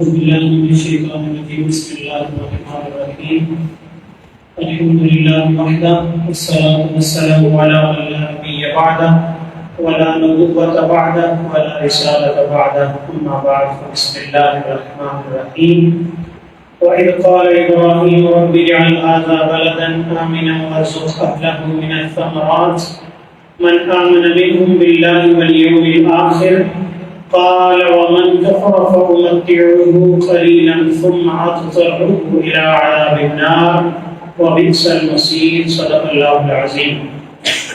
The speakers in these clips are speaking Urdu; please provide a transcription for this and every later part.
أعوذ بالله من الشيطان الرجيم بسم الله الرحمن الرحيم الحمد لله وحده والصلاة والسلام على من لا نبي بعده ولا نبوة بعده ولا رسالة بعده أما بعد بسم الله الرحمن الرحيم وإذ قال إبراهيم رب اجعل هذا بلدا آمنا وارزق أهله من الثمرات من آمن منهم بالله واليوم الآخر قال ومن كفر فأمتعه قليلا ثم أضطره إلى عذاب النار وبئس المصير صدق الله العظيم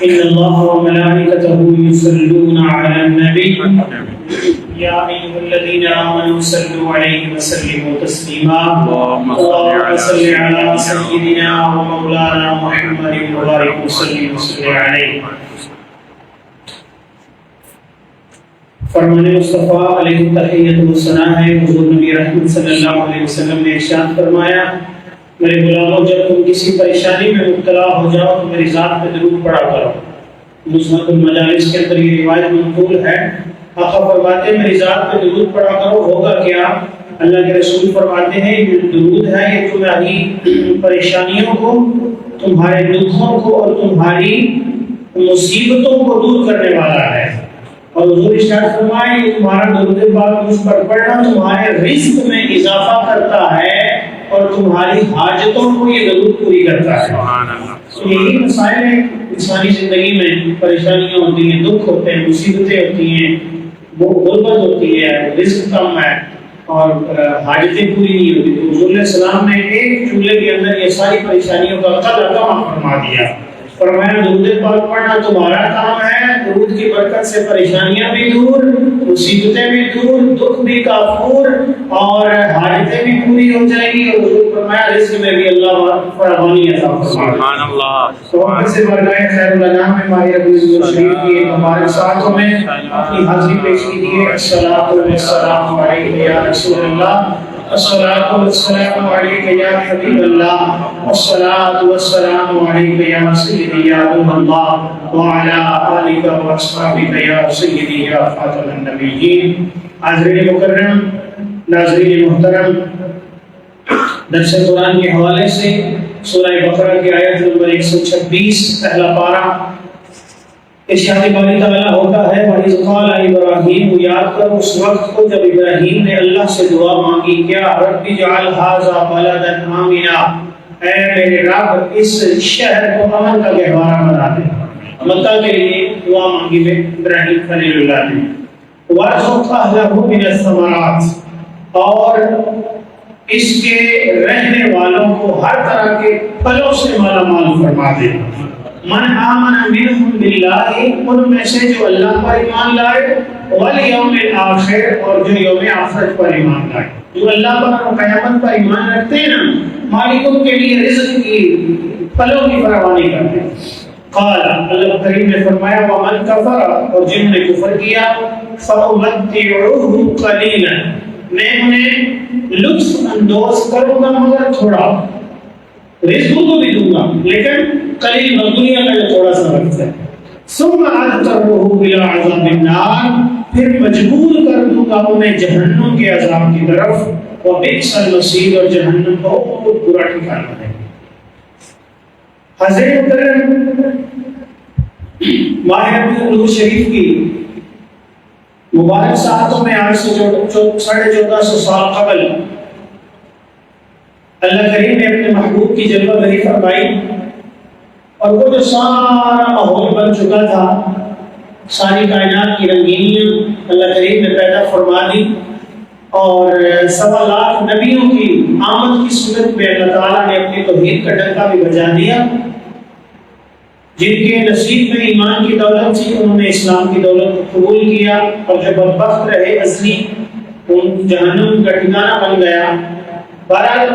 إن الله وملائكته يصلون على النبي يا أيها الذين آمنوا صلوا عليه وسلموا تسليما اللهم صل على سيدنا ومولانا محمد وبارك وسلم عليه. فرمان مصطفیٰ علیہ تحیت و ثنا ہے. حضور نبی رحمت صلی اللہ علیہ وسلم نے ارشاد فرمایا میرے غلاموں جب تم کسی پریشانی میں مبتلا ہو جاؤ تو میری ذات پہ درود پڑھا کرو. مسند المجالس کے اندر یہ روایت منقول ہے. آقا فرماتے ہیں میری ذات پہ درود پڑھا کرو. ہوگا کیا؟ اللہ کے رسول فرماتے ہیں یہ درود ہے یہ تمہاری پریشانیوں کو تمہارے دکھوں کو اور تمہاری مصیبتوں کو دور کرنے والا ہے. اور حضور ارشاد فرمائے یہ تمہارا درود پاک مجھ پر پڑھنا تمہارے رزق میں اضافہ کرتا ہے اور تمہاری حاجتوں کو یہ درود پوری کرتا ہے. یہی مسائل ہیں انسانی زندگی میں. پریشانیاں ہوتی ہیں, دکھ ہوتے ہیں, مصیبتیں ہوتی ہیں, غربت ہوتی ہے, رزق کم ہے اور حاجتیں پوری نہیں ہوتی. تو حضور علیہ السلام نے ایک چولہے کے اندر یہ ساری پریشانیوں کا قدر کم فرما دیا. فرمایا درود پاک پڑھنا تمہارا کام ہے. درود کی برکت سے پریشانیاں بھی دور, مصیبتیں بھی دور, دکھ بھی کافور اور حاجتیں بھی پوری ہو جائیں گی. اور حضور فرمایا رزق میں بھی اللہ فراوانی عطا فرمائے. سبحان اللہ. تو ہم سے برائے خیر الانام میں ماہ ربیع الشریف کی ہمارے ساتھوں میں اپنی حاضری پیش کیجیے. الصلاۃ والسلام علیک یا رسول اللہ, الصلاۃ والسلام علیک یا حبیب اللہ, الصلاۃ والسلام علیک یا سیدی یا رسول اللہ وعلی آلک و اصحابک یا سیدی یا خاتم النبیین. حاضرین مکرم, ناظرین محترم, درس قرآن کے حوالے سے سورہ بقرہ کی آیت نمبر 126 پہلا پارہ ارشاد باری تعالیٰ ہوتا ہے وَإِذْ قَالَ إِبْرَاهِيمُ, یاد کرو اس وقت کو جب ابراہیم نے اللہ سے دعا مانگی. کیا؟ رب اجعل هَذَا بَلَدًا آمِنًا, اے میرے رب اس شہر کو امن کا گہوارہ بنا دے. مکہ کے لیے دعا مانگی میں ابراہیم خلیل اللہ نے. وَارْزُقْ أَهْلَهُ مِنَ الثَّمَرَاتِ, اور اس کے رہنے والوں کو ہر طرح کے پھلوں سے مالا مال فرما دے. من آمن منہم باللہ, ان میں سے جو اللہ پر ایمان لائے, والیوم الآخر, اور جو یوم آخرت پر ایمان لائے. جو اللہ پر اور قیامت پر ایمان رکھتے ہیں نا, مالکوں کے لیے رزق کی پھلوں کی فراوانی کرتے ہیں. قال, اللہ کریم نے فرمایا ومن کفر, اور جنہوں نے کفر کیا, فأمتعوه قلیلا, میں انہیں لطف اندوز کروں گا مگر تھوڑا, رزق کو بھی دوں گا لیکن قلیل دنیا کا جو تھوڑا سا وقت ہے. ثم اضطره الى عذاب النار, پھر مجبور کر دوں گا انہیں جہنم کے عذاب کی طرف. وبئس المصیر, اور جہنم بہت برا ٹھکانہ ہے. حضرت محترم, ماہ ربیع الشریف کی مبارک ساعتوں میں آج سے 1450 سال قبل اللہ کریم نے اپنے محبوب کی جلوہ گری فرمائی. اور وہ جو سارا ماحول بن چکا تھا, ساری کائنات کی رنگینیاں اللہ کریم نے پیدا فرما دی. اور 1.25 لاکھ نبیوں کی آمد کی صورت میں اللہ تعالیٰ نے اپنی توحید کا ڈنکا بھی بجا دیا. جن کے نصیب میں ایمان کی دولت تھی انہوں نے اسلام کی دولت کو قبول کیا, اور جو بدبخت رہے ازلی ان جہنم کا ٹھکانہ بن گیا. بہرحال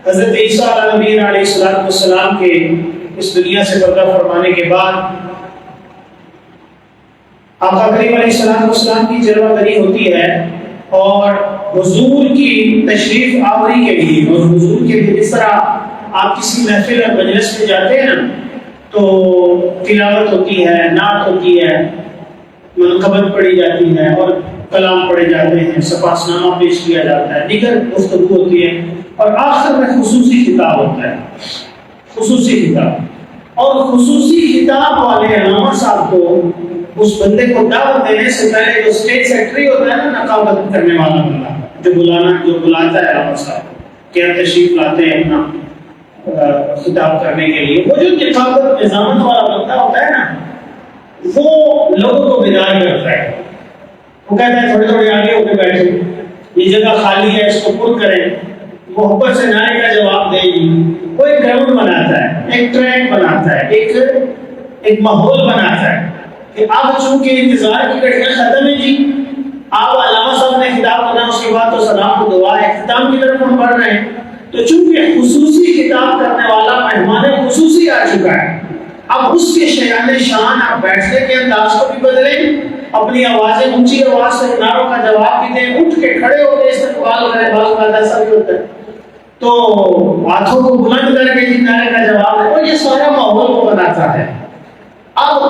حضرت عیسیٰ علیہ نبی علیہ السلام کے اس دنیا سے پردہ فرمانے کے بعد آقا کریم علیہ السلام کی جلوہ گری ہوتی ہے. اور حضور کی تشریف آوری کے لیے, اور حضور کے لیے جس طرح آپ کسی محفل اور مجلس میں جاتے ہیں نا تو تلاوت ہوتی ہے, نعت ہوتی ہے, منقبت پڑھی جاتی ہے, اور کلام پڑھے جاتے ہیں، سپاس نامہ پیش کیا جاتا ہے، دیگر گفتگو ہوتی ہے، اور آخر میں خصوصی خطاب ہوتا ہے، خصوصی خطاب۔ اور خصوصی خطاب والے علامہ صاحب کو اس بندے کو دعوت دینے سے پہلے جو اسٹیٹ سیکرٹری ہوتا ہے نا، نقابت کرنے والا بندہ جو بلاتا ہے علامہ صاحب کہ تشریف لاتے ہیں اپنا خطاب کرنے کے لیے، وہ جو نقابت نظامت والا بندہ ہوتا ہے نا، وہ لوگوں کو بیدار کرتا ہے۔ وہ کہتا ہے تھوڑے تھوڑے آگے ہو کے بیٹھے، یہ جگہ خالی ہے، اس کو پر کریں، محبت سے نعرے کا جواب دیں گی۔ وہ ایک گراؤنڈ بناتا ہے، ایک ٹریک بناتا ہے، ایک ماحول بناتا ہے کہ اب چونکہ انتظار کی گھڑیاں ختم ہیں جی، آپ علامہ صاحب نے خطاب کرنا، اس کے بعد تو سلام و دعا ہے، اختتام کی طرف ہم بڑھ رہے ہیں۔ تو چونکہ خصوصی خطاب کرنے والا مہمان خصوصی آ چکا ہے، اب اس کے شیان شان آپ بیٹھنے کے انداز کو بھی بدلیں، اپنی آوازیں اونچی آواز سے نعروں کا جواب بھی دیں، اٹھ کے کھڑے ہو کے استقبال کریں، بعض اوقات ایسا بھی ہوتا ہے تو ہاتھوں کو بلند کر کے نعرے کا جواب دیں، اور یہ سارا ماحول وہ بناتا ہے۔ اب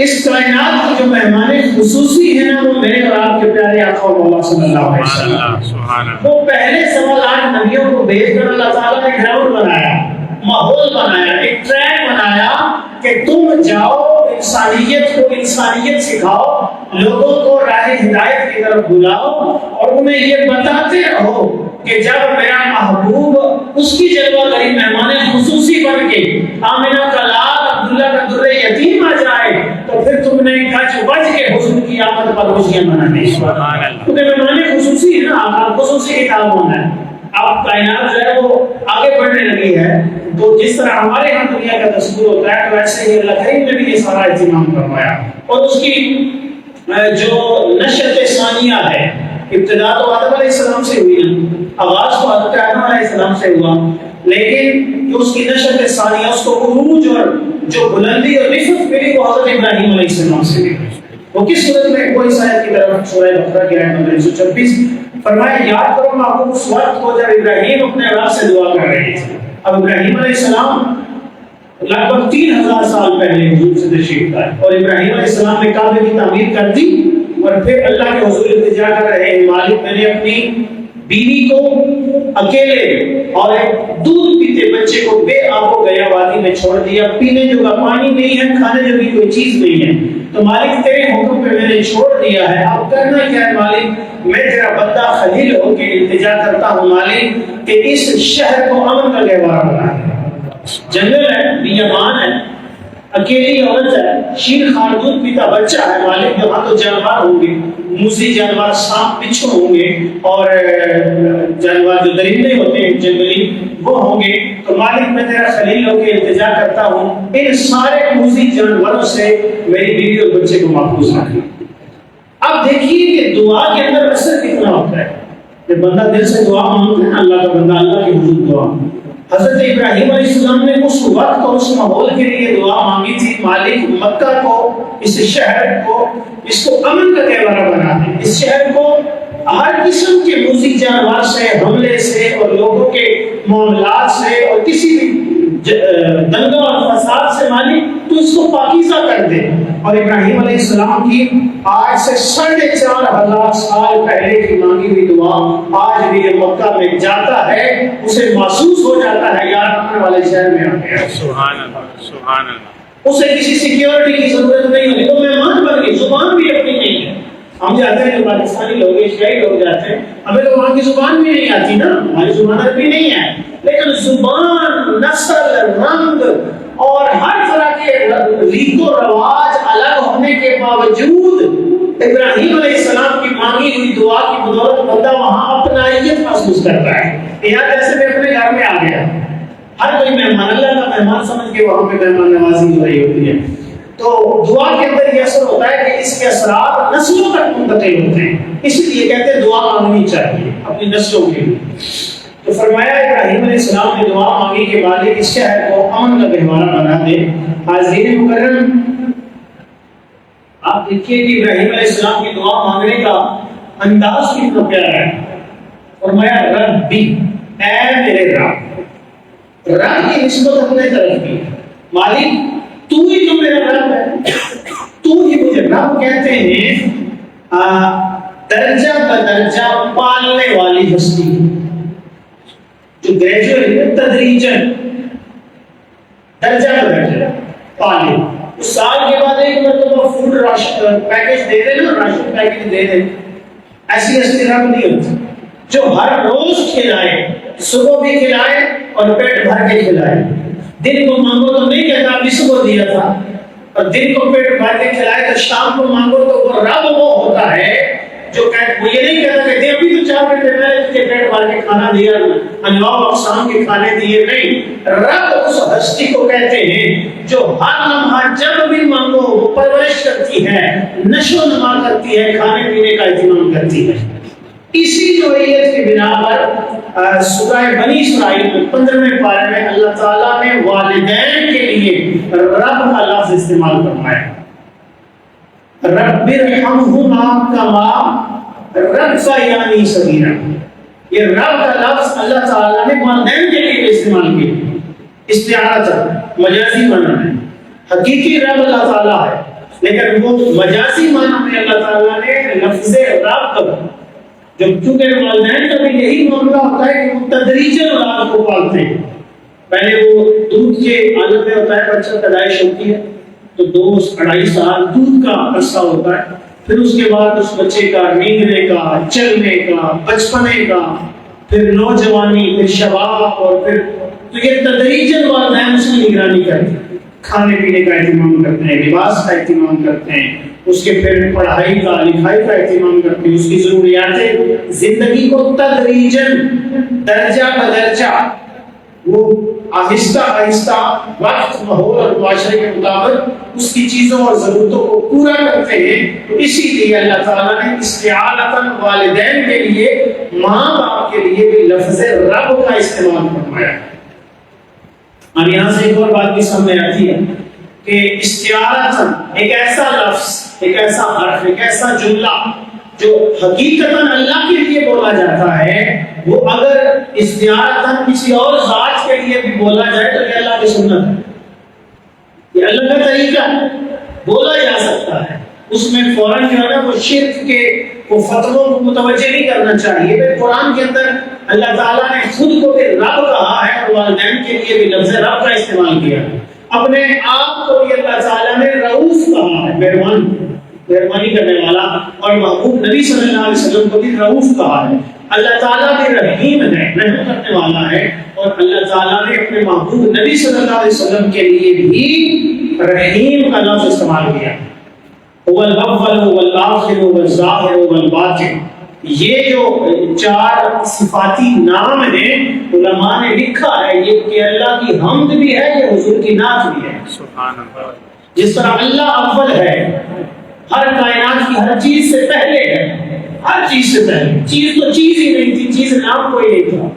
اس کائنات کی جو مہمان خصوصی ہیں نا، وہ میرے اور آپ کے پیارے آقا مولا صلی اللہ علیہ وسلم، وہ پہلے سوالات نبیوں کو بھیج کر اللہ تعالیٰ نے گراؤنڈ بنایا، ماحول بنایا، ایک ٹریک بنایا کہ تم جاؤ، انسانیت سکھاؤ، لوگوں کو راہ ہدایت کی طرف بلاؤ، اور انہیں یہ بتاتے رہو کہ جب میرا محبوب اس کی جلوہ گری مہمان خصوصی بن کے آمنہ کا لال عبداللہ کا در یتیم آ جائے تو پھر تم نے گج بج کے حسن کی آمد پر خوشیاں منانی۔ کیونکہ مہمان خصوصی ہے نا، آپ خصوصی کتاب ہونا ہے۔ اب کائنات جو ہے وہ آگے بڑھنے لگی ہے، تو جس طرح ہمارے یہاں دنیا کا دستور ہوتا ہے، تو ویسے ہی اللہ کریم نے بھی یہ سارا اہتمام فرمایا۔ اور اس کی جو نشأت ثانیہ ہے، ابتدا تو آدم علیہ السلام سے ہوئی نا، آغاز تو حضرت آدم علیہ السلام سے ہوا، لیکن جو اس کی نشأت ثانیہ، اس کو عروج اور جو بلندی اور رفعت ملی، وہ حضرت ابراہیم علیہ السلام سے ملی۔ وہ کس صورت میں؟ کوئی آیت کی طرف سورہ بقرہ کی آیت نمبر 126 فرمایا، یاد کرو محبوب اس وقت کو جب ابراہیم اپنے رب سے دعا کر رہے تھے۔ اب ابراہیم علیہ السلام لگ بھگ 3000 سال پہلے حضور سے تشریف لائے، اور ابراہیم علیہ السلام نے کعبے کی تعمیر کر دی، اور پھر اللہ کے حضور التجا کر رہے ہیں، مالک میں نے اپنی بیوی کو اکیلے اور ایک دودھ پیتے بچے کو بے آب و گیا وادی میں چھوڑ دیا، پینے جو کا پانی نہیں ہے، کھانے جو بھی کوئی چیز نہیں ہے، تو مالک تیرے حکم پہ میں نے چھوڑ دیا ہے، اب کرنا کیا ہے مالک؟ میں تیرا بندہ خلیل ہو کے التجا کرتا ہوں مالک کہ اس شہر کو امن کا گہوارہ بنا دے۔ جنگل ہے، بیابان ہے، اکیلی عورت ہے، شیر خار دودھ پیتا بچہ ہے مالک، یہاں تو جانور ہوں گے، موذی جانور، سانپ بچھو ہوں گے، اور جانور جو درندے ہوتے ہیں جنگلی وہ ہوں گے، تو مالک میں تیرا خلیل ہو کے التجا کرتا ہوں ان سارے موذی جانوروں سے میری بیوی اور بچے کو محفوظ رکھنا۔ اب دیکھیے کہ دعا کے اندر اثر کتنا ہوتا ہے، جب بندہ دل سے دعا مانگتا ہے، اللہ کا بندہ اللہ کے حضور دعا۔ حضرت ابراہیم علیہ السلام نے اس وقت اور اس ماحول کے لیے دعا مانگی تھی، مالک مکہ کو، اس شہر کو، اس کو امن کا گہوارہ بنا دے، اس شہر کو ہر قسم کے موذی جانور سے، حملے سے، اور لوگوں کے معاملات سے، اور کسی بھی دنگا اور فساد سے مالک تو اس کو پاکیزہ کر دے۔ اور ابراہیم علیہ السلام کی آج سے 4500 سال پہلے کی مانگی ہوئی دعا آج بھی یہ مکہ میں جاتا ہے، اسے محسوس ہو جاتا ہے یار ہمارے والے شہر میں آ گیا۔ سبحان اللہ، سبحان اللہ۔ اسے کسی سیکیورٹی کی ضرورت نہیں ہوتی، وہ مہمان بن گئی، زبان بھی اپنی نہیں ہے۔ ہم جاتے ہیں جو پاکستانی لوگ، ایشیائی لوگ جاتے ہیں، ہمیں تو وہاں کی زبان بھی نہیں آتی نا، ہماری زبان عربی نہیں ہے، لیکن زبان، نسل، رنگ اور ہر طرح کے ریت و رواج الگ ہونے کے باوجود ابراہیم علیہ السلام کی مانگی ہوئی دعا کی بدولت بندہ وہاں اپنائیت محسوس کرتا ہے، یہاں جیسے میں اپنے گھر میں آ گیا، ہر کوئی مہمان اللہ کا مہمان سمجھ کے وہاں پہ مہمان نوازی ہو رہی ہوتی ہے۔ تو دعا کے اندر یہ اثر ہوتا ہے کہ اس کے اثرات نسلوں تک منتقل ہوتے ہیں، اس لیے کہتے ہیں دعا مانگنی چاہیے اپنی نسلوں کے لیے۔ تو فرمایا ابراہیم علیہ السلام نے دعا مانگی کہ مالک اس شہر کو امن کا گہوارہ بنا دے۔ حاضرین مکرم، آپ دیکھیے کہ ابراہیم علیہ السلام کی دعا مانگنے کا انداز کتنا پیارا ہے۔ فرمایا ربی، اے میرے رب، رب کی نسبت اپنے طرف کی، مالک تو ہی تو میرا رب ہے، تو ہی مجھے رب کہتے ہیں۔ درجہ بدرجہ پالنے والی ہستی جو گریجویٹ ہے، تدریجن درجہ بدرجہ پالے. سال کے بعد ایک مرتبہ فوڈ راشن پیکج دے دے نا، راشن پیکج دے دے، ایسی ہستی رب نہیں ہوتی جو ہر روز کھلائے، صبح بھی کھلائے اور پیٹ بھر کے کھلائے. دن کو مانگو تو نہیں کہتا ابھی صبح دیا تھا، اور دن کو پیٹ بھر کے کھلائے تو شام کو مانگو تو وہ رب وہ ہوتا ہے جو وہ یہ نہیں کہتا کہ ابھی تو 4 گھنٹے پہلے تجھے پیٹ بھر کے کھانا دیا، انواع اقسام کے کھانے دیے. نہیں، رب اس ہستی کو کہتے ہیں جو ہر لمحہ جب بھی مانگو وہ پرورش کرتی ہے، نشو و نما کرتی ہے، کھانے پینے کا اہتمام کرتی ہے. اسی نوعیت کی بنا پر سورہ بنی اسرائیل میں 15ویں پارے میں اللہ تعالیٰ نے والدین کے لیے رب کا لفظ استعمال فرمایا. رب ارحمہما کما ربیانی صغیرا. یہ رب کا لفظ اللہ تعالیٰ نے والدین کے لیے استعمال کیا. استعارت مجازی معنی ہے، حقیقی رب اللہ تعالیٰ ہے، لیکن وہ مجازی معنی میں اللہ تعالیٰ نے لفظ رب جو چونکہ والدین کا بھی یہی معاملہ ہوتا ہے کہ وہ تدریجاً اولاد کو پالتے ہیں. پہلے وہ دودھ کے عالم میں ہوتا ہے، بچہ پیدائش ہوتی ہے تو 2-2.5 سال دودھ کا عرصہ ہوتا ہے، پھر اس کے بعد اس بچے کا نیندنے کا، چلنے کا، بچپنے کا، پھر نوجوانی، پھر شباب، اور پھر تو یہ تدریجاً والدین اس کی نگرانی کرتے ہیں، کھانے پینے کا اہتمام کرتے ہیں، لباس کا اہتمام کرتے ہیں، اس کے پھر پڑھائی کا لکھائی کا اہتمام کرتے ہیں، اس کی ضروریات زندگی کو تدریجاً درجہ بدرجہ وہ آہستہ آہستہ وقت، ماحول اور معاشرے کے مطابق اس کی چیزوں اور ضرورتوں کو پورا کرتے ہیں. تو اسی لیے اللہ تعالیٰ نے استعانتاً والدین کے لیے، ماں باپ کے لیے بھی لفظ رب کا استعمال فرمایا. اور یہاں سے ایک اور بات بھی سامنے آتی ہے کہ استعارتاً ایک ایسا لفظ، ایک ایسا حرف، ایک ایسا جملہ جو حقیقتاً اللہ کے لیے بولا جاتا ہے، وہ اگر استعارتاً کسی اور ذات کے لیے بھی بولا جائے تو یہ اللہ کی سنت ہے، یہ اللہ کا طریقہ ہے، بولا جا سکتا ہے. اس میں فوراً جو ہے نا وہ شرک کے وہ فتووں کو متوجہ نہیں کرنا چاہیے. قرآن کے اندر اللہ تعالیٰ نے خود کو بھی رب کہا ہے اور والدین کے لیے بھی لفظ رب کا استعمال کیا ہے. اپنے آپ کو بھی اللہ تعالیٰ نے رؤوف کہا ہے، مہربانی کرنے والا، اور محبوب نبی صلی اللہ علیہ وسلم کو بھی رؤوف کہا ہے. اللہ تعالیٰ بھی رحیم ہے، رحم کرنے والا ہے، اور اللہ تعالیٰ نے اپنے محبوب نبی صلی اللہ علیہ وسلم کے لیے بھی رحیم کا لفظ استعمال کیا. هو الاول والآخر والظاہر والباطن. یہ جو 4 صفاتی نام ہیں، علماء نے لکھا ہے یہ کہ اللہ کی حمد بھی ہے، یہ حضور کی نعت بھی ہے. سبحان اللہ. جس طرح اللہ اول ہے، ہر کائنات کی ہر چیز سے پہلے ہے، ہر چیز سے پہلے، چیز تو چیز ہی نہیں تھی، چیز نام کوئی نہیں تھا،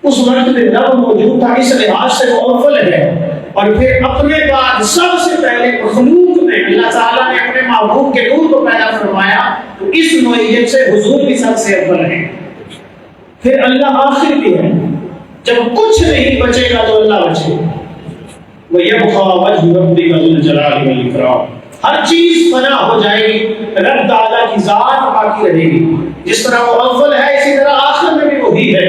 اس وقت میں رب موجود تھا، اس لحاظ سے وہ اول ہے. اور پھر اپنے بعد سب سے پہلے مخلوق میں اللہ تعالیٰ نے اپنے محبوب کے نور کو پیدا فرمایا، تو اس نوعیت سے حضور بھی سب سے اول ہے. پھر اللہ آخر بھی ہے، جب کچھ نہیں بچے گا تو اللہ بچے گا. وَيَبْقَى وَجْهُ رَبِّكَ ذُو الْجَلَالِ وَالْإِكْرَامِ. ہر چیز فنا ہو جائے گی، رب تعالیٰ کی ذات باقی رہے گی. جس طرح وہ اول ہے اسی طرح آخر میں بھی وہی ہے.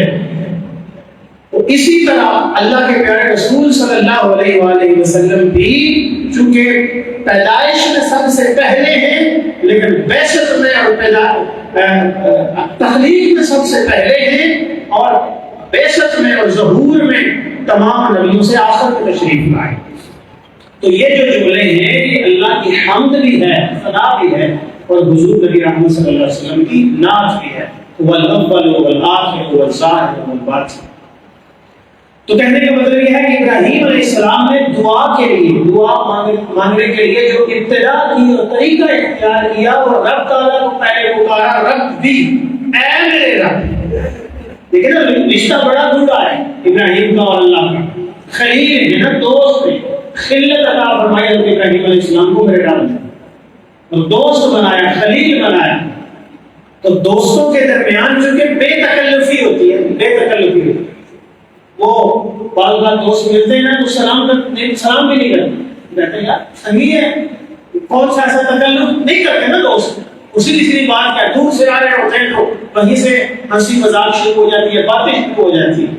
تو اسی طرح اللہ کے پیارے رسول صلی اللہ علیہ وآلہ وسلم بھی چونکہ پیدائش میں سب سے پہلے ہیں، لیکن بعثت میں اور تخلیق میں سب سے پہلے ہیں، اور بعثت میں اور ظہور میں تمام نبیوں سے آخر میں تشریف لائے. تو یہ جو جملے ہیں یہ اللہ کی حمد بھی ہے، ثنا بھی ہے، اور حضور نبی رحمت صلی اللہ علیہ وسلم کی نعت بھی ہے. والأول والآخر والظاہر والباطن. تو کہنے کا مطلب یہ ہے کہ ابراہیم علیہ السلام نے دعا کے لیے، دعا مانگنے کے لیے جو ابتدا کی اور طریقہ اختیار کیا، اور رب تعالیٰ کو پہلے پکارا رب بھی، اے میرے رب. لیکن نا رشتہ بڑا گہرا ہے ابراہیم کا اور اللہ کا. خلیل ہے نا، دوست ہے، خلت عطا فرمائی حضرت ابراہیم علیہ السلام کو میرے ڈال دیا اور دوست بنایا، خلیل بنایا. تو دوستوں کے درمیان چونکہ بے تکلفی ہوتی ہے، بے تکلفی ہوتی ہے. وہ بال بال دوست ملتے ہیں نا تو سلام بھی نہیں کرتے، کہتے ہیں یار صحیح ہے، کون سا ایسا تکلف نہیں کرتے نا دوست. اسی تیسری بات کیا، دور سے آ رہے ہوتے ہیں تو وہیں سے ہنسی مذاق شروع ہو جاتی ہے، باتیں شروع ہو جاتی ہیں.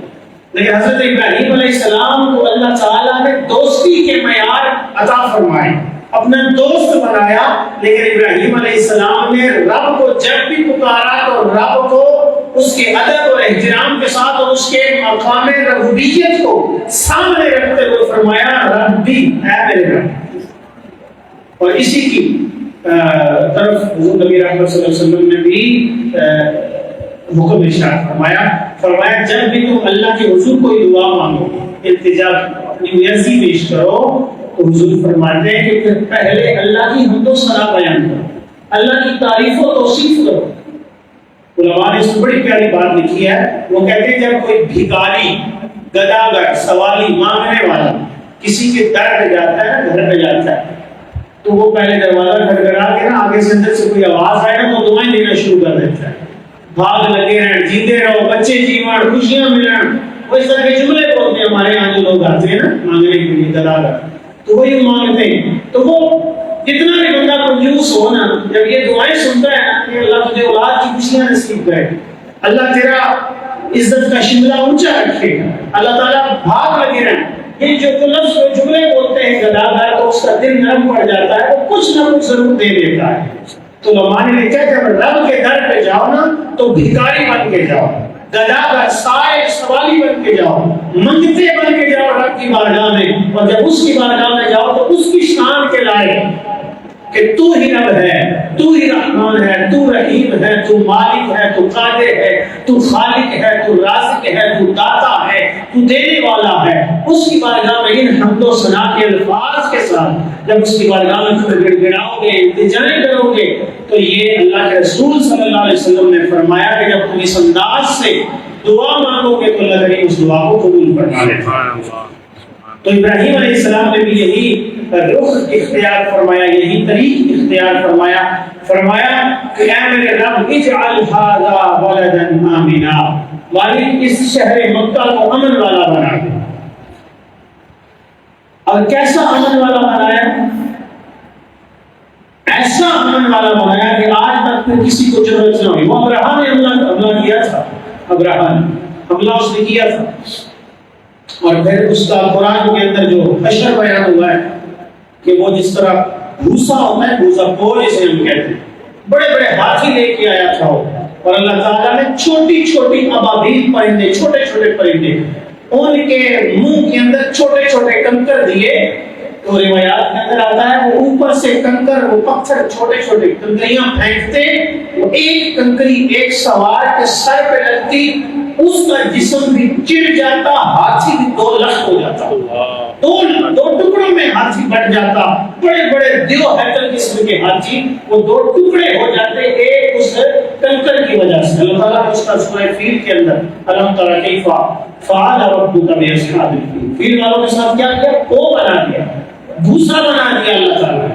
لیکن حضرت ابراہیم علیہ السلام کو اللہ تعالیٰ نے دوستی کے معیار عطا فرمائے، اپنا دوست بنایا. لیکن ابراہیم علیہ السلام نے رب کو جب بھی پکارا تو رب کو اس کے ادب اور احترام کے ساتھ اور اس کے مقام ربوبیت کو سامنے رکھتے ہوئے فرمایا ربی، اے میرے رب. اور اسی کی طرف حضور نبی رحمت صلی اللہ علیہ وسلم نے بھی حکم ارشاد فرمایا جب بھی تم اللہ کے حضور کوئی دعا مانگو، التجا اپنی مرضی پیش کرو، تو حضور فرماتے ہیں کہ پھر پہلے اللہ کی حمد و ثنا بیان کرو، اللہ کی تعریف و توصیف کرو. علماء نے اس میں بڑی پیاری بات لکھی ہے. وہ کہتے ہیں جب کوئی بھکاری، گداگر، سوالی، مانگنے والا کسی کے در پہ جاتا ہے، گھر پہ جاتا ہے، تو وہ پہلے دروازہ کھٹکھٹا کے نا آگے سے اندر سے کوئی آواز آئے نا تو دعائیں دینا شروع کر دیتا ہے. بھاگ لگے رہیں، جیتے رہو، بچے جیوان، خوشیاں ملن، وہ اس طرح کے جملے بولتے ہیں. ہمارے یہاں جو لوگ آتے ہیں نا مانگنے کے لیے گداگر، تو وہی مانگتے ہیں. تو وہ کتنا بھی بندہ کنجوس ہو نا، جب یہ دعائیں سنتا ہے نا کہ اللہ تجھے اولاد کی خوشیاں نصیب کرے، اللہ تیرا عزت کا شملہ اونچا رکھے، اللہ تعالیٰ بھاگ لگے رہیں، یہ جو لفظ جملے بولتے ہیں گداگر، تو اس کا دل نرم پڑ جاتا ہے، وہ کچھ نہ کچھ ضرور دے دیتا ہے. تو علماء نے لکھا جب رب کے در پہ جاؤ نا تو بھکاری بن کے جاؤ، گداگر، سائل، سوالی بن کے جاؤ، منگتے بن کے جاؤ رب کی بارگاہ میں. اور جب اس کی بارگاہ میں جاؤ تو اس کی شان کے لائق کہ تو ہی رب ہے، تو ہی رحمان ہے، تو رحیم ہے، تو مالک ہے، تو قادر ہے، تو خالق ہے، تو رازق ہے، تو داتا ہے، تو دینے والا ہے. اس کی بارگاہ میں ان حمد و ثنا کے الفاظ کے ساتھ جب اس کی بارگاہ میں تم گڑ گڑاؤ گے، التجائیں کرو گے، تو یہ اللہ کے رسول صلی اللہ علیہ وسلم نے فرمایا کہ جب تم اس انداز سے دعا مانگو گے تو اللہ کریم اس دعا کو قبول فرما لیتا ہے. تو ابراہیم علیہ السلام نے بھی یہی رخ اختیار فرمایا، یہی طریق اختیار فرمایا کہ اے میرے رب اجعل ھذا بلدا آمنا، مالک اس شہر مکہ کو امن والا بنا دے. اور کیسا امن والا بنایا؟ ایسا امن والا بنایا کہ آج تک پھر کسی کو ضرورت نہ ہوئی. وہ ابراہیم نے حملہ کیا تھا، حملہ اس نے کیا تھا، اور پھر اس کا قرآن کے اندر جو حشر بیان ہوا ہے کہ وہ جس طرح بھوسا ہوتا ہے، بھوسا پور جسے ہم کہتے ہیں، بڑے بڑے ہاتھی لے کے آیا تھا وہ. اور اللہ تعالیٰ نے چھوٹی چھوٹی ابابیل پرندے، چھوٹے چھوٹے پرندے، ان کے منہ کے اندر چھوٹے چھوٹے کنکر دیے. تو روایات کے اندر آتا ہے وہ اوپر سے کنکر، وہ پتھر چھوٹے چھوٹے کنکریاں پھینکتے، وہ ایک کنکری ایک سوار کے سر پہ لگتی، اس کا جسم بھی چڑ جاتا، ہاتھی بھی دو لخت ہو جاتا، دو ٹکڑوں میں ہاتھی بٹ جاتا. بڑے بڑے دیو ہیکل قسم کے ہاتھی وہ دو ٹکڑے ہو جاتے ایک اس کنکر کی وجہ سے. اللہ تعالیٰ نے اس کا سورہ فیل کے اندر الم تر کیف فعل ربک باصحاب الفیل، فیل والوں کے ساتھ کیا کیا؟ کو بنا دیا، بھوسا بنا دیا اللہ تعالیٰ نے.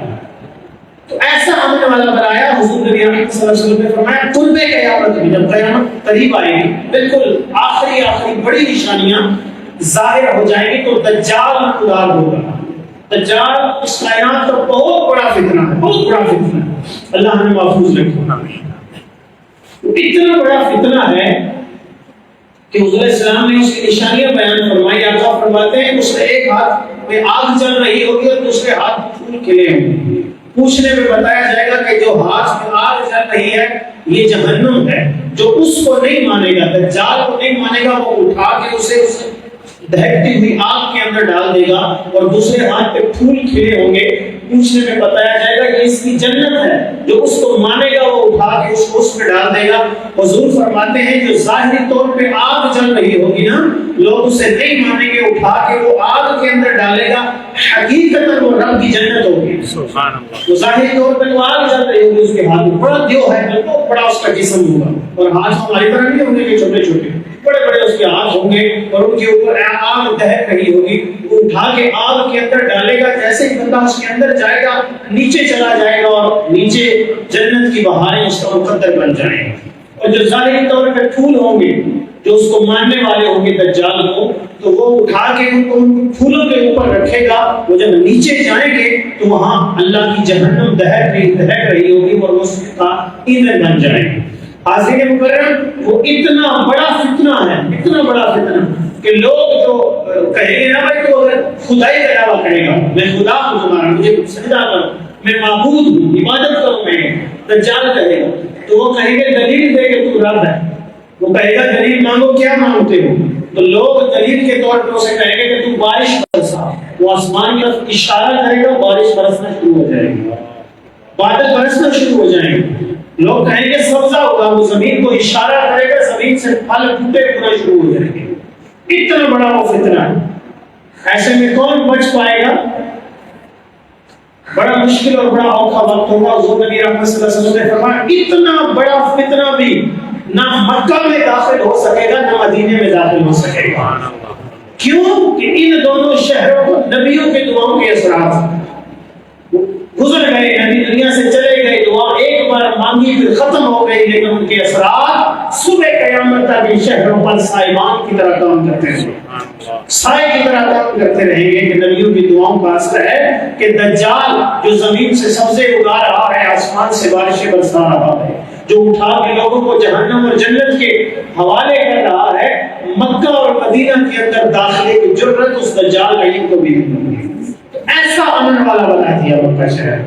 تو ایسا امن والا بنایا. حضور نبی اکرم صلی اللہ علیہ وسلم نے فرمایا قرب قیامت میں جب قیامت قریب آئے گی، بالکل آخری بڑی نشانیاں ظاہر ہو جائیں گی، تو دجال ادار ہوگا. دجال اس کائنات کا بہت بڑا فتنہ ہے، بہت بڑا فتنہ ہے. اللہ ہمیں محفوظ رکھے. اتنا بڑا فتنہ ہے کہ حضور السلام نے اس کی نشانیاں بیان فرمائی. آقا فرماتے ہیں اس کے ایک ہاتھ میں آگ جل رہی ہوگی اور دوسرے ہاتھ میں پھول کھلے ہوں گے. پوچھنے میں بتایا جائے گا کہ جو ہاتھ میں آگ جل رہی ہے یہ جہنم ہے. جو اس کو نہیں مانے گا، دجال کو نہیں مانے گا، وہ اٹھا کے اسے دہکتی ہوئی آگ کے اندر ڈال دے گا، اور دوسرے ہاتھ پہ پھول کھلے ہوں گے. پوچھنے میں بتایا جائے گا کہ اس کی جنت ہے، جو اس کو مانے گا وہ اٹھا کے اس کو اس میں ڈال دے گا. حضور فرماتے ہیں جو ظاہری طور پہ آگ جل رہی ہوگی نا، لوگ اسے نہیں مانیں گے، اٹھا کے وہ آگ کے اندر ڈالے گا، حقیقت وہ رب کی جنت ہوگی. سبحان اللہ. تو ظاہری طور پہ وہ آگ جل رہی ہوگی، اس کے ہاتھ میں بڑا دیو ہے، بہت بڑا اس کا جسم ہوگا، اور ہاتھ ہماری طرح نہیں ہوں گے کہ چھوٹے چھوٹے، بڑے بڑے اس کے ہاتھ ہوں گے، اور ان کے اوپر آگ دہک رہی ہوگی. وہ اٹھا کے آگ کے اندر ڈالے گا، جیسے ہی بندہ اس کے اندر جائے گا نیچے چلا جائے گا، اور نیچے جنت کی بہاریں اس کا مقدر بن جائیں گی. اور جو ظاہری طور پہ پھول ہوں گے جو اس کو ماننے والے ہوں گے دجال کو، تو وہ اٹھا کے ان کو پھولوں کے اوپر رکھے گا. وہ جب نیچے جائیں گے تو وہاں اللہ کی جہنم دہک رہی ہوگی اور وہ اس کا ایندھن بن جائیں گے. حاضرین مکرم، وہ اتنا بڑا فتنہ ہے، اتنا بڑا فتنہ کہ لوگ جو کہیں گے نا بھائی تو اگر خدائی کا دعویٰ کرے گا، میں خدا ہوں تمہارا، مجھے سجدہ کرو، میں معبود ہوں، عبادت کروں، میں دجال کہے گا تو وہ کہیں گے دلیل دے کہ تو رب ہے. وہ کہے گا دلیل مانگو، کیا مانگتے ہو؟ تو لوگ دلیل کے طور پر اسے کہیں گے کہ تو بارش برسا. وہ آسمان کی طرف اشارہ کرے گا، بارش برسنا شروع ہو جائے گی، بادل برسنا شروع ہو جائیں گے. لوگ کہیں گے سبزہ ہوگا، وہ زمین کو اشارہ کرے گا، زمین سے پھل ٹوٹے پورے شروع ہو جائیں گے. اتنا بڑا وہ فتنہ ہے. ایسے میں کون بچ پائے گا؟ بڑا مشکل اور بڑا اوکھا وقت ہوگا. حضور نبی رحمت صلی اللہ علیہ وسلم نے فرمایا اتنا بڑا فتنہ بھی نہ مکہ میں داخل ہو سکے گا نہ مدینے میں داخل ہو سکے گا. کیوں کہ ان دونوں شہروں کو نبیوں کے دعاؤں کے اثرات گزر گئے، نبی دنیا سے چلے گئے، دعا ایک بار مانگی پھر ختم ہو گئی، لیکن ان کے اثرات صبح قیامت تک ان شہروں پر سائبان کی طرح کام کرتے ہیں، سائے کی طرح کام کرتے رہیں گے. کہ نبیوں کی دعاؤں کا اثر ہے کہ دجال جو زمین سے سبزے اگا رہا ہے، آسمان سے بارشیں برسا رہا ہے، جو اٹھا کے لوگوں کو جہنم اور جنت کے حوالے کر رہا ہے، مکہ اور مدینہ کے اندر داخلے کی جرأت اس دجال عین کو بھی نہیں ہوگی. ایسا امن والا بنا دیا مکہ شہر.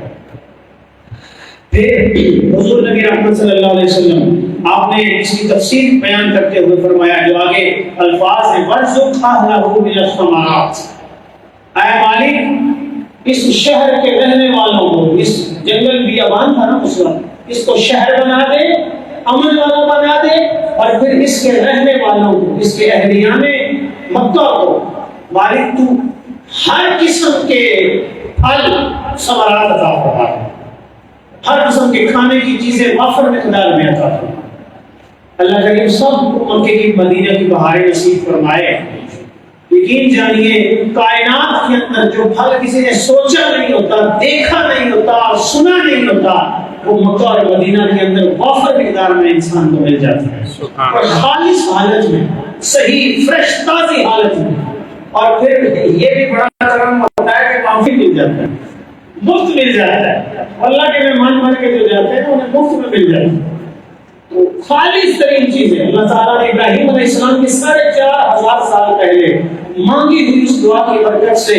پھر حضور نبی رحمت صلی اللہ علیہ وسلم آپ نے اس کی تفسیر بیان کرتے ہوئے فرمایا جو آگے الفاظ ہیں وَرْزُقْ أَهْلَهُ مِنَ الثَّمَرَاتِ، اے مالک اس شہر کے رہنے والوں کو، اس جنگل بیابان تھا نا اس وقت، اس کو شہر بنا دے، امن والا بنا دے، اور پھر اس کے رہنے والوں کو، اس کے اہلیان مکہ کو مالک تو ہر قسم کے پھل ثمرات عطا فرما، ہر قسم کے کھانے کی چیزیں وافر مقدار میں عطا فرما. اللہ کریم سب کو مکے کی مدینہ کی بہاریں نصیب فرمائے. یقین جانیے کائنات کے اندر جو پھل کسی نے سوچا نہیں ہوتا، دیکھا نہیں ہوتا، سنا نہیں ہوتا، وہ مکہ اور مدینہ کے اندر وافر مقدار میں انسان کو مل جاتا ہے، اور خالص حالت میں، صحیح فریش تازی حالت میں. اور پھر یہ بھی بڑا کرم ہوتا ہے کہ معافی مل جاتا ہے، مفت مل جاتا ہے. اللہ کے مہمان بن کے جو جاتے ہیں انہیں مفت میں مل جاتا ہے. تو خالص ترین چیزیں اللہ تعالیٰ نے ابراہیم علیہ السلام کی 4,500 سال پہلے مانگی ہوئی اس دعا کی برکت سے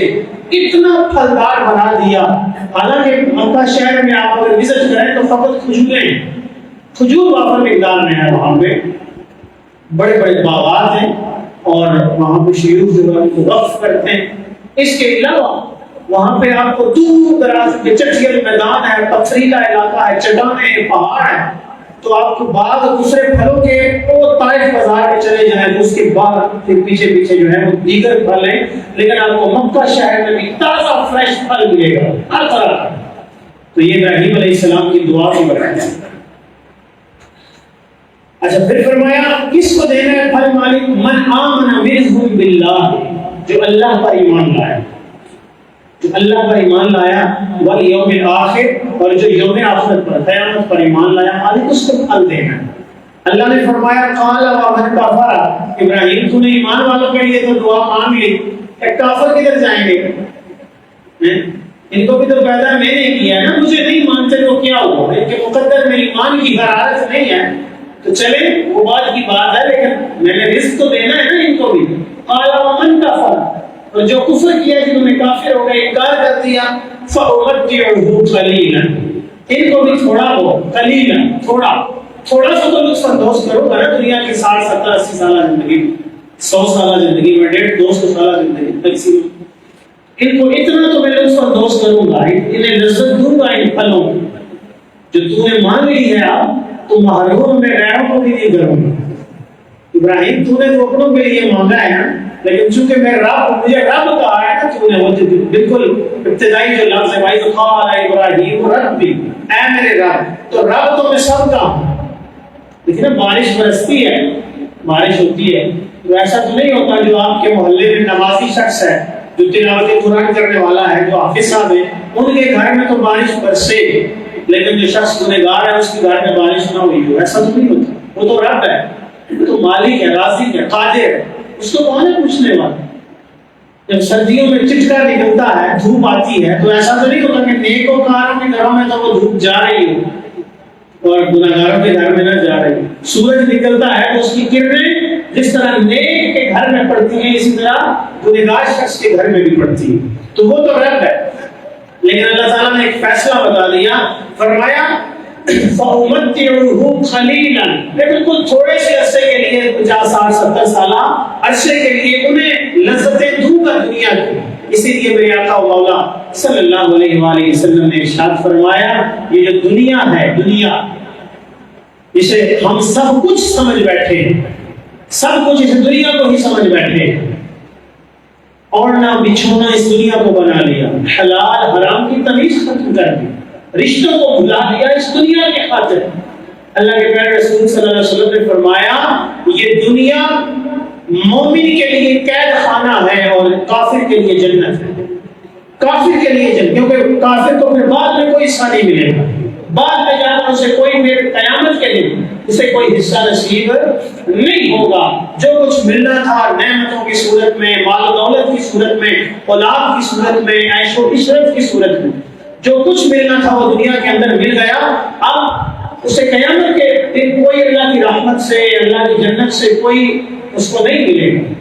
اتنا پھلدار بنا دیا. حالانکہ مکہ شہر میں آپ اگر وزٹ کریں تو فقط کھجور وافر مقدار میں ہے، وہاں پہ بڑے بڑے باغات ہیں اور وہاں پہ شیوخ جو ہے کو وقف کرتے ہیں. اس کے علاوہ وہاں پہ آپ کو دور دراز کے چٹیل میدان ہے، پتھریلا علاقہ ہے، چٹانیں ہیں، پہاڑ ہیں. تو آپ کو بعض دوسرے پھلوں کے وہ طائف بازار میں چلے جائیں تو اس کے بعد پھر پیچھے پیچھے جو ہے وہ دیگر پھل ہیں، لیکن آپ کو مکہ شہر میں بھی تازہ فریش پھل ملے گا ہر طرح کا. تو یہ ابراہیم علیہ السلام کی دعا کی برکت ہے. اچھا پھر فرمایا کس کو دینا ہے پھل مالک؟ من آمن منہم باللہ، جو اللہ پر ایمان لایا، جو اللہ پر ایمان لایا، والیوم الآخر، اور جو یوم آخرت پر قیامت پر ایمان لایا، مالک اس کو پھل دینا. اللہ نے فرمایا قال ومن کفر، ابراہیم تو نے ایمان والوں کے لیے تو دعا مانگ لی، ایک کافر کدھر جائیں گے؟ ان کو بھی تو پیدا میں نے کیا ہے نا، مجھے نہیں مانتے تو کیا ہوا؟ ان کے مقدر میں ایمان کی حرارت نہیں ہے تو چلے وہ بات کی بات ہے، لیکن میں نے رزق تو دینا ہے نا ان کو بھی. قال ومن کفر، اور جو کفر کیا جنہوں نے کافر ہو گئے، انکار کر دیا، فَأُمَتِّعُهُ قَلِيلًا، ان کو بھی تھوڑا بہت، قلیلا تھوڑا سا تو لطف اندوز کرو گا نا دنیا کی 60 70 80 سالہ زندگی، 100 سالہ زندگی میں 150 200 سالہ زندگی میکسیمم، ان کو اتنا تو میں لطف اندوز کروں گا، انہیں لذت دوں گا ان پھلوں جو تو نے مانگ لی ہے. آپ تو محروم میں غیروں کو بھی نہیں کروں گا. ابراہیم تو نے تو اپنوں کے لیے مانگا ہے نا، لیکن چونکہ میں رب، مجھے رب کہا ہے نا تو نے، وہ بالکل ابتدائی جو لفظ ہے بھائی تو قال ابراہیم ربی، اے میرے رب، تو رب تو میں سب کا ہوں. لیکن بارش برستی ہے، بارش ہوتی ہے، تو ایسا تو نہیں ہوتا جو آپ کے محلے میں نمازی شخص ہے، جو تلاوت قرآن کرنے والا ہے، جو حافظ صاحب ہے، ان کے گھر میں تو بارش برسے، لیکن جو شخص گنہگار ہے اس کے گھر میں بارش نہ ہوئی ہو، ایسا تو نہیں ہوتا. وہ تو رب ہے، وہ تو مالک ہے، رازق ہے، قادر ہے، اس کو کون ہے پوچھنے والا؟ جب سردیوں میں چٹکا نکلتا ہے، دھوپ آتی ہے، تو ایسا تو نہیں ہوتا کہ نیکوکاروں کے گھروں میں تو وہ دھوپ جا رہی ہو اور گناہگاروں کے گھر میں نہ جا رہی ہو۔ سورج نکلتا ہے تو اس کی کرنیں جس طرح نیک کے گھر میں پڑتی ہیں، اسی طرح گنہگار شخص کے گھر میں بھی پڑتی ہیں۔ تو وہ تو رب ہے، لیکن اللہ تعالیٰ نے ایک فیصلہ بتا دیا، فرمایا فَأُمَتِّعُهُ قَلِيلًا، بالکل تھوڑے سے عرصے کے لیے، 50 سال 70 سالہ عرصے کے لیے انہیں لذتیں دوں گا دنیا کی۔ اسی لیے میرے آقا و مولا صلی اللہ علیہ وآلہ وسلم نے ارشاد فرمایا، یہ جو دنیا ہے، دنیا اسے ہم سب کچھ سمجھ بیٹھے ہیں، سب کچھ اس دنیا کو ہی سمجھ بیٹھے ہیں، اور نہ بچھونا اس دنیا کو بنا لیا، حلال حرام کی تمیز ختم کر دی، رشتوں کو بھلا دیا اس دنیا کے خاطر۔ اللہ کے پیارے رسول صلی اللہ علیہ وسلم نے فرمایا، یہ دنیا مومن کے لیے قید خانہ ہے اور کافر کے لیے جنت ہے۔ کافر کے لیے جنت، کیونکہ کافر کو پھر بعد میں کوئی حصہ نہیں ملے گا، بعد میں جانا اسے کوئی قیامت کے دن اسے کوئی حصہ نصیب نہیں ہوگا۔ جو کچھ ملنا تھا نعمتوں کی صورت میں، مال و دولت کی صورت میں، اولاد کی صورت میں، عیش و عشرت کی صورت میں، جو کچھ ملنا تھا وہ دنیا کے اندر مل گیا۔ اب اسے قیامت کے دن کوئی اللہ کی رحمت سے، اللہ کی جنت سے کوئی اس کو نہیں ملے گا۔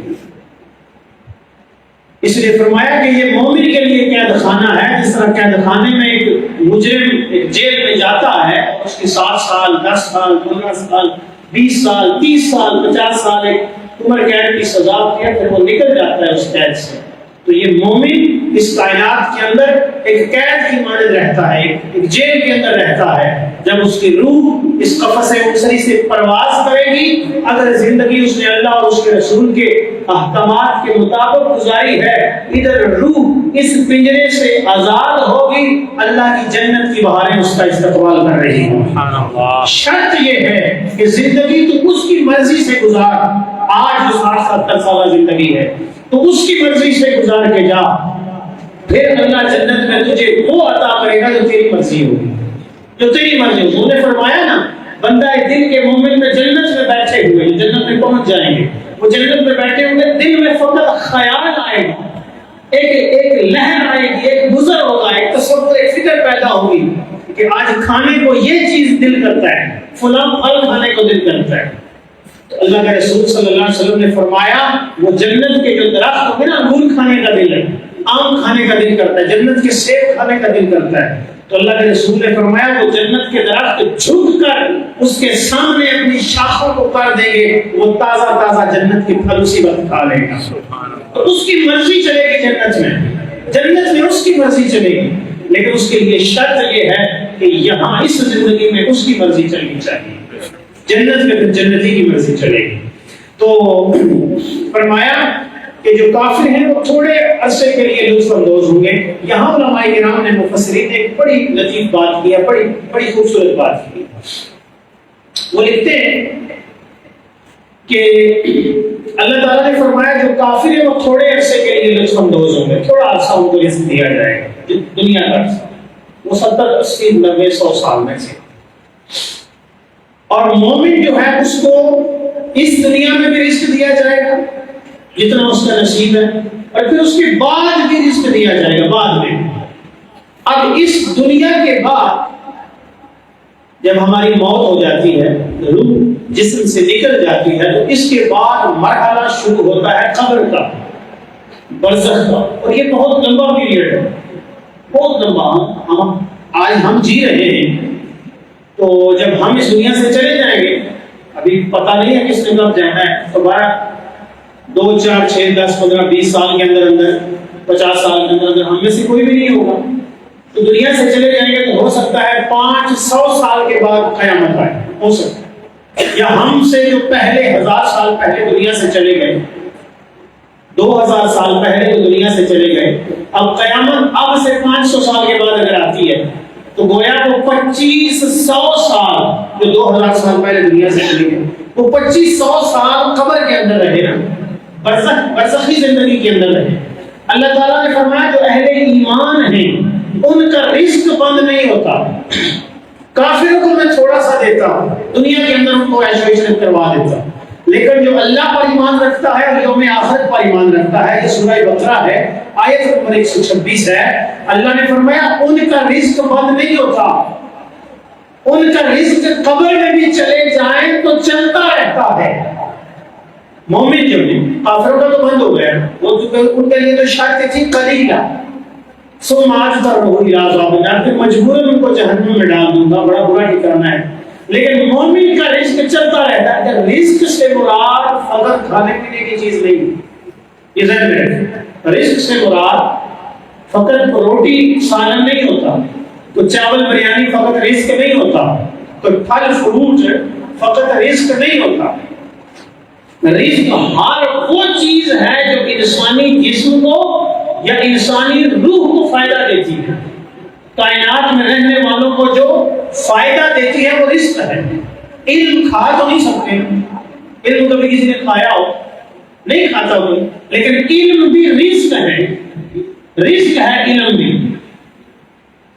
اس لیے فرمایا کہ یہ مومن کے لیے قید خانہ ہے، جس طرح قید خانے میں ایک مجرم ایک جیل میں جاتا ہے، اس کی 7 سال 10 سال 15 سال 20 سال 30 سال 50 سال ایک عمر قید کی سزا ہوتی ہے، پھر وہ نکل جاتا ہے اس قید سے۔ تو یہ مومن اس کائنات کے اندر ایک قید کی مانند رہتا ہے، ایک جیل کے اندر رہتا ہے۔ جب اس کی روح اس قفس مصری سے پرواز کرے گی، اگر زندگی اس نے اللہ اور اس کے رسول کے احکامات کے مطابق گزاری ہے، ادھر روح اس پنجرے سے آزاد ہوگی، اللہ کی جنت کی بہاریں اس کا استقبال کر رہی ہیں۔ شرط یہ ہے کہ زندگی تو اس کی مرضی سے گزار، آج جو 60-70 سالہ زندگی ہے تو اس کی مرضی سے گزار کے جا، پھر اللہ جنت میں تجھے وہ عطا کرے گا جو تیری مرضی ہوگی، جو تیری مرضی ہوگی۔ انہوں نے فرمایا نا، بندہ دل کے مومن میں جنت میں بیٹھے ہوئے، جنت میں پہنچ جائیں گے، وہ جنت میں بیٹھے ہوئے، دل میں فقط خیال آئے گا، ایک لہر آئے گی، ایک گزر ہوگا، ایک تصور، ایک فکر پیدا ہوگی کہ آج کھانے کو یہ چیز دل کرتا ہے، فلاں پھل کھانے کو دل کرتا ہے۔ تو اللہ کے رسول صلی اللہ علیہ وسلم نے فرمایا، وہ جنت کے جو درخت ہوتے ہیں نا، انگور کھانے کا دل ہے، آم کھانے کا دل کرتا ہے، جنت کے سیب کھانے کا دل کرتا ہے۔ تو اللہ کے رسول نے فرمایا، وہ جنت کے درخت جھک کر اس کے سامنے اپنی شاخوں کو کر دیں گے، وہ تازہ تازہ جنت کے پھل اسی وقت کھا لے گا۔ تو اس کی مرضی چلے گی جنت میں اس کی مرضی چلے گی، لیکن اس کے لیے شرط یہ ہے کہ یہاں اس زندگی میں اس کی مرضی چلنی چاہیے، جنت میں پھر جنتی کی مرضی چلے گی۔ تو فرمایا کہ جو کافر ہیں وہ تھوڑے عرصے کے لیے لطف اندوز ہوں گے۔ یہاں علماء کرام نے، مفسرین نے ایک بڑی لطیف بات کی ہے، بڑی خوبصورت بات کی۔ وہ لکھتے ہیں کہ اللہ تعالیٰ نے فرمایا جو کافر ہیں وہ تھوڑے عرصے کے لیے لطف اندوز ہوں گے، تھوڑا عرصہ ان کو رزق دیا جائے گا، دنیا کا عرصہ، وہ 70 80 90 100 سال میں سے۔ اور مومن جو ہے اس کو اس دنیا میں بھی رزق دیا جائے گا جتنا اس کا نصیب ہے، اور پھر اس کے بعد بھی رزق دیا جائے گا بعد میں۔ اب اس دنیا کے بعد جب ہماری موت ہو جاتی ہے، روح جسم سے نکل جاتی ہے، تو اس کے بعد مرحلہ شروع ہوتا ہے قبر کا، برزخ کا، اور یہ بہت لمبا پیریڈ ہے، بہت لمبا۔ آج ہم جی رہے ہیں، تو جب ہم اس دنیا سے چلے جائیں گے، ابھی پتہ نہیں ہے کس نے کب جانا ہے، تو 2 4 6 10 15 20 سال کے اندر 50 سال کے اندر ہم میں سے کوئی بھی نہیں ہوگا، تو دنیا سے چلے جائیں گے تو ہو سکتا ہے 500 سال کے بعد قیامت آئے، ہو سکتا ہے، یا ہم سے جو پہلے 1000 سال پہلے دنیا سے چلے گئے، 2000 سال پہلے جو دنیا سے چلے گئے، اب قیامت اب سے 500 سال کے بعد اگر آتی ہے تو گویا وہ 2500 سال جو 2000 سال پہلے دنیا سے چلے گئے، وہ 2500 سال قبر کے اندر رہے نا، برزخی زندگی کے اندر رہے۔ اللہ تعالیٰ نے فرمایا جو اہل ایمان ہیں ان کا رزق بند نہیں ہوتا، کافروں کو میں تھوڑا سا دیتا ہوں، دنیا کے اندر ان کو عیش و عشرت کروا دیتا ہوں، لیکن جو اللہ پر ایمان رکھتا ہے اور یوم آخرت پر ایمان رکھتا ہے، یہ سورہ بقرہ ہے، آیت نمبر 126 ہے، اللہ نے فرمایا ان کا رزق بند نہیں ہوتا، ان کا رزق قبر میں بھی چلے جائیں تو چلتا رہتا ہے۔ مومن جو نہیں، کافروں کا تو بند ہو گیا، وہ ان کے لیے تو شرط تھی قلیلہ ثم اضطروا الى عذاب النار، پھر مجبوراً ان کو جہنم میں ڈال دوں گا، بڑا برا ٹھکانہ ہے۔ لیکن مومن کا رزق چلتا رہتا ہے، کہ رزق سے مراد فقط کھانے پینے کی چیز نہیں، یہ ذہن میں رکھیں، رزق سے مراد فقط روٹی سالن نہیں ہوتا، تو چاول بریانی فقط رزق نہیں ہوتا، تو پھل فروٹ فقط رزق نہیں ہوتا، رزق ہر وہ چیز ہے جو انسانی جسم کو یا انسانی روح کو فائدہ دیتی ہے، کائنات میں رہنے والوں کو جو فائدہ دیتی ہے وہ رزق ہے۔ علم کھا تو نہیں سکتے، علم کبھی کسی نے کھایا ہو نہیں کھاتا ہو، لیکن علم بھی رزق ہے، رزق ہے علم بھی،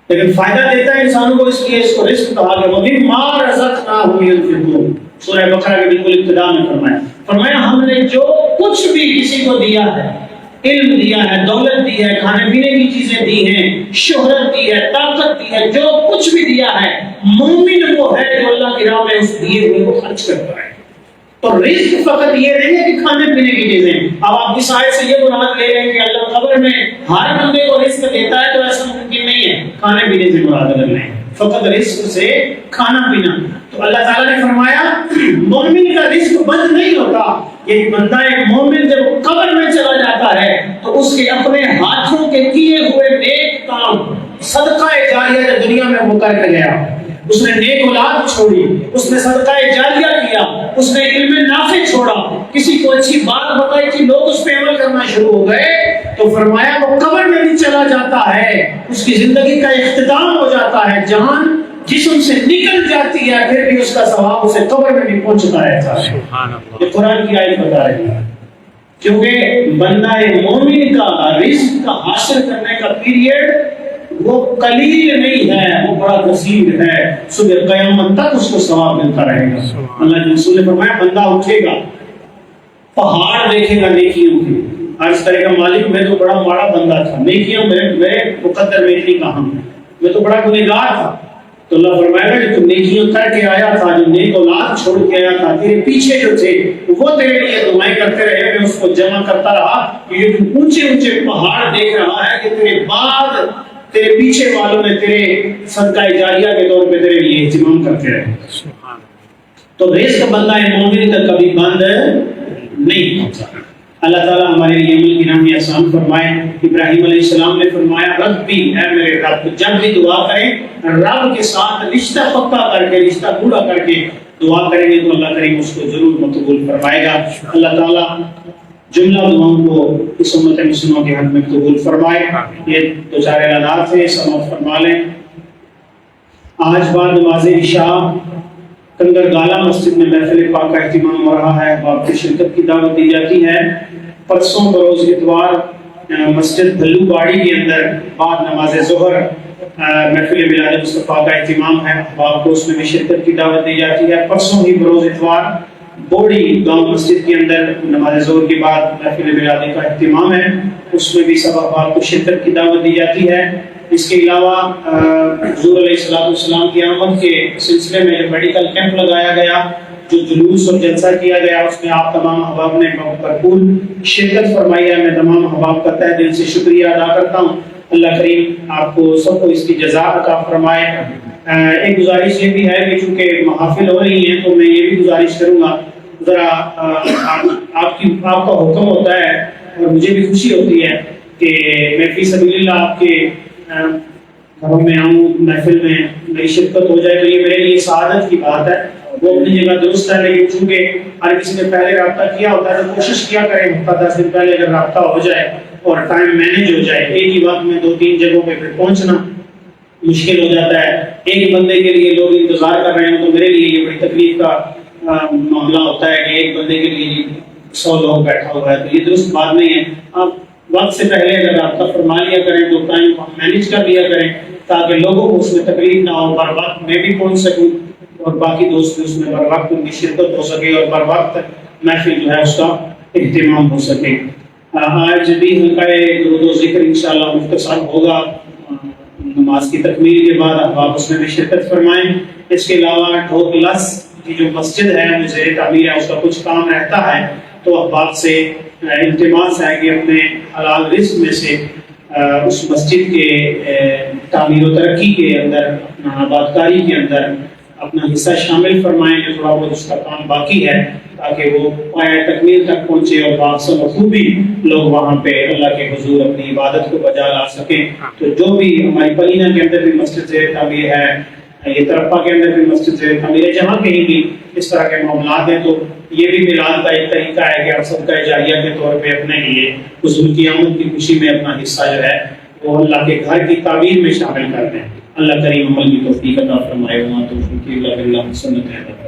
لیکن فائدہ دیتا ہے انسانوں کو، اس لیے اس کو رزق کہا گیا۔ وَمِمَّا رَزَقْنَاهُمْ يُنْفِقُونَ، سورہ بقرہ کے بالکل ابتدا میں فرمایا ہم نے جو کچھ بھی کسی کو دیا ہے، علم دیا ہے، دولت دی ہے، کھانے پینے کی چیزیں دی ہیں، شہرت دی ہے، طاقت دی ہے، جو کچھ بھی دیا ہے، مومن وہ ہے جو اللہ کی راہ میں اس دیے ہوئے کو خرچ کرتا ہے۔ تو رزق فقط یہ نہیں ہے کہ کھانے پینے کی چیزیں، اب آپ کی آیت سے یہ مراد لے لیں کہ اللہ قبر میں ہر بندے کو رزق دیتا ہے، تو ایسا ممکن نہیں ہے، کھانے پینے سے مراد اگر نہیں، فقط رزق سے کھانا پینا۔ تو اللہ تعالیٰ نے فرمایا مومن کا رزق بند نہیں ہوتا، یہ بندہ ایک مومن جب قبر میں چلا جاتا ہے تو اس کے اپنے ہاتھوں کے کیے ہوئے نیک کام، صدقہ جاریہ جو دنیا میں وہ کر کے گیا، اس نے نیک اولاد چھوڑی، اس نے صدقہ جاریہ کیا، اس نے علم نافع چھوڑا، کسی کو اچھی بات بتائی تھی، لوگ اس پہ عمل کرنا شروع ہو گئے، تو فرمایا وہ قبر میں بھی چلا جاتا ہے، اس کی زندگی کا اختتام ہو جاتا ہے، جان جسم سے نکل جاتی ہے، پھر بھی اس کا ثواب اسے قبر میں بھی پہنچتا رہتا ہے۔ یہ قرآن کی آیت بتا رہی ہے، کیونکہ بندہ مومن کا رزق کا حاصل کرنے کا پیریڈ وہ قلیل نہیں ہے، وہ بڑا کثیر ہے، صبح قیامت تک اس کو ثواب ملتا رہے گا۔ اللہ کے رسول نے فرمایا بندہ اٹھے گا، پہاڑ دیکھے گا نیکیوں کے، عرض کرے گا مالک میں تو بڑا ماڑا بندہ تھا، نیکیاں میرے مقدر میں اتنی کہاں، میں تو بڑا گنہگار تھا، تو اللہ فرمائے گا کہ تم نیکیوں کر کے آیا تھا، جو نیک اولاد چھوڑ کے آیا تھا، تیرے پیچھے جو تھے وہ تیرے لیے دعائیں کرتے رہے، میں اس کو جمع کرتا رہا، یہ جو اونچے اونچے پہاڑ دیکھ رہا ہے کہ تیرے بعد تیرے پیچھے والوں نے تیرے صدقہ جاریہ کے طور پہ تیرے لیے اہتمام کرتے رہے۔ تو رزق بندہ مومن کا کبھی بند نہیں ہوتا۔ اللہ تعالیٰ ہمارے لیے عمل کی راہیں آسان فرمائے۔ ابراہیم علیہ السلام نے فرمایا ربی، اے میرے رب، جب بھی دعا کریں رب کے ساتھ رشتہ پکا کر کے، رشتہ پورا کر کے دعا کریں گے تو اللہ کریم اس کو ضرور مقبول فرمائے گا۔ اللہ تعالیٰ جملہ دعاؤں کو اس امت مسلموں کے حق میں قبول فرمائے۔ یہ دو چار اعلانات ہیں، سماعت فرما لیں۔ آج بعد نماز عشاء کنگر گالا مسجد میں محفل پاک کا اہتمام ہو رہا ہے، آپ کی شرکت کی دعوت دی جاتی ہے۔ پرسوں بروز اتوار مسجد بھلو باڑی کے اندر بعد نماز ظہر محفل میلاد مصطفیٰ کا اہتمام ہے، آپ کو اس میں بھی شرکت کی دعوت دی جاتی ہے۔ پرسوں ہی بروز اتوار بوڑی گاؤں مسجد کے اندر نماز ظہر کے بعد محفل میلاد کا اہتمام ہے، اس میں بھی سب احباب کو شرکت کی دعوت دی جاتی ہے۔ اس کے علاوہ حضور علیہ السلام کی آمد کے سلسلے میں جو میڈیکل کیمپ لگایا گیا، جو جلوس اور جلسہ کیا گیا، اس میں آپ تمام احباب نے بھرپور شرکت فرمائی ہے۔ میں تمام احباب کا تہ دل سے شکریہ ادا کرتا ہوں۔ اللہ کریم آپ کو سب کو اس کی جزا عطا فرمائے۔ ایک گزارش یہ بھی ہے کہ چونکہ محافل ہو رہی ہیں تو میں یہ بھی گزارش کروں گا، ذرا آپ کا حکم ہوتا ہے اور مجھے بھی خوشی ہوتی ہے کہ میں فی سبیل اللہ آپ کے گھروں میں آؤں، محفل میں میری شرکت ہو جائے، تو یہ میرے لیے سعادت کی بات ہے۔ وہ اپنی جگہ درست ہے، لیکن چونکہ ہر کسی نے پہلے رابطہ کیا ہوتا ہے تو کوشش کیا کریں ہفتہ 10 دن پہلے اگر رابطہ ہو جائے اور ٹائم مینیج ہو جائے۔ ایک ہی وقت میں 2-3 جگہوں پہ پھر پہنچنا مشکل ہو جاتا ہے، ایک بندے کے لیے لوگ انتظار کر رہے ہیں تو میرے لیے یہ بڑی تکلیف کا معاملہ ہوتا ہے کہ ایک بندے کے لیے 100 لوگ بیٹھا ہوا ہے، تو یہ درست بات نہیں ہے۔ آپ وقت سے پہلے اگر رابطہ فرما لیا کریں تو ٹائم مینیج کر لیا کریں، تاکہ لوگوں کو اس میں تکلیف نہ ہو، بر وقت میں بھی پہنچ سکوں اور باقی دوست بھی اس میں بر وقت ان کی شرکت ہو سکے اور بر وقت محفل جو ہے اس کا اہتمام ہو سکے۔ آج بھی حلقہ درود و ذکر انشاءاللہ مختصر ہوگا، نماز کی تکمیل کے بعد احباب اس میں بھی شرکت فرمائیں۔ اس کے علاوہ ڈھوک لس کی جو مسجد ہے وہ زیر تعمیر ہے، اس کا کچھ کام رہتا ہے تو احباب سے التماس ہے کہ اپنے حلال رزق میں سے اس مسجد کے تعمیر و ترقی کے اندر، اپنا آبادکاری کے اندر اپنا حصہ شامل فرمائیں، جو تھوڑا بہت اس کا کام باقی ہے تاکہ وہ پایہ تکمیل تک پہنچے اور باحسن و خوبی لوگ وہاں پہ اللہ کے حضور اپنی عبادت کو بجا لا سکیں۔ تو جو بھی ہماری پلینہ کے اندر بھی مسجد زیر تعمیر ہے، یہ ترپا کے اندر بھی مسجد زیر تعمیر ہے، جہاں کہیں بھی اس طرح کے معاملات ہیں تو یہ بھی میلاد کا ایک طریقہ ہے کہ آپ صدقہ جاریہ کے طور پہ اپنے لیے حضور کی آمد کی خوشی میں اپنا حصہ جو ہے وہ اللہ کے گھر کی تعمیر میں شامل کر دیں۔ اللہ کریم عمل کی توفیق عطا فرمائے۔ وما توفیقی الا باللہ، سنت ہے۔